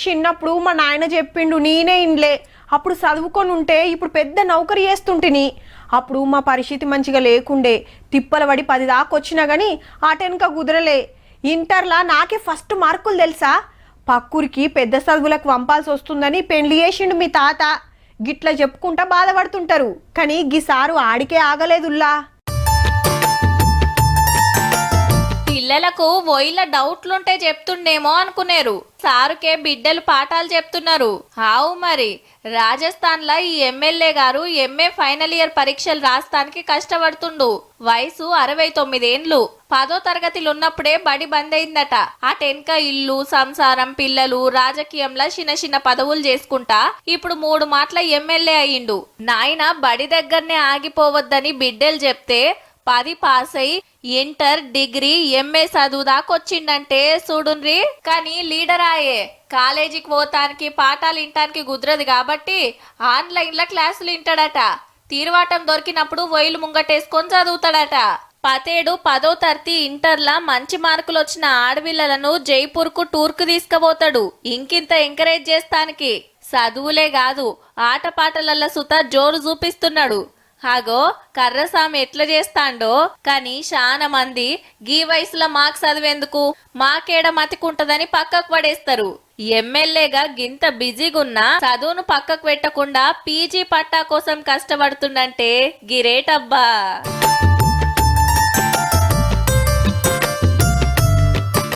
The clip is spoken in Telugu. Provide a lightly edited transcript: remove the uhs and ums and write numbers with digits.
చిన్నప్పుడు మా నాయన చెప్పిండు, నేనే ఇన్లే. అప్పుడు చదువుకొని ఉంటే ఇప్పుడు పెద్ద నౌకరీ చేస్తుంటిని. అప్పుడు మా పరిస్థితి మంచిగా లేకుండే, తిప్పల పడి 10 దాకా వచ్చినా కానీ ఆటెనక కుదరలే. ఇంటర్లా నాకే ఫస్ట్ మార్కులు తెలుసా. పక్కూరికి పెద్ద చదువులకు పంపాల్సి వస్తుందని పెళ్లి చేసిండు మీ తాత. గిట్ల చెప్పుకుంటా బాధపడుతుంటారు, కానీ గీసారు ఆడికే ఆగలేదుల్లా. పిల్లలకు వొయిల డౌట్లుంటే చెప్తుండేమో అనుకునేరు, సారుకే బిడ్డలు పాఠాలు చెప్తున్నారు. ఆవు మరి రాజస్థాన్లో ఈ ఎమ్మెల్యే గారు ఎంఏ ఫైనల్ ఇయర్ పరీక్షలు రాస్తానికి కష్టపడుతుండు. వయసు 69 ఏండ్లు. 10వ తరగతిలో ఉన్నప్పుడే బడి బంద్ అయిందట. అటెనక ఇల్లు, సంసారం, పిల్లలు, రాజకీయంలో చిన్న చిన్న పదవులు చేసుకుంటా ఇప్పుడు 3 మాటల ఎమ్మెల్యే అయ్యిండు. నాయన బడి దగ్గరనే ఆగిపోవద్దని బిడ్డలు చెప్తే 10 పాస్ అయి ఇంటర్, డిగ్రీ, ఎంఏ చదువు దాకొచ్చిండంటే చూడుండ్రి. కానీ లీడర్ ఆయే. కాలేజీకి పోతానికి, పాఠాలు వినటానికి కుదరదు కాబట్టి ఆన్లైన్లో క్లాసులు వింటాడట. తీరువాటం దొరికినప్పుడు వొయిలు ముంగటేసుకొని చదువుతాడట. పతేడు 10వ తరగతి ఇంటర్లా మంచి మార్కులు వచ్చిన ఆడపిల్లలను జైపూర్కు టూర్కు తీసుకుపోతాడు. ఇంకింత ఎంకరేజ్ చేస్తానికి. చదువులే కాదు, ఆటపాటలల్ల సుత జోరు చూపిస్తున్నాడు. హాగో కర్రసామి ఎట్లా చేస్తాండో. కానీ చాలా మంది గీ వయసులో మాకు చదివేందుకు, మాకేడ మతికుంటదని పక్కకు పడేస్తారు. ఎమ్మెల్యేగా గింత బిజీగున్నా చదువును పక్కకు పెట్టకుండా పీజీ పట్టా కోసం కష్టపడుతుండంటే గిరేటబ్బా.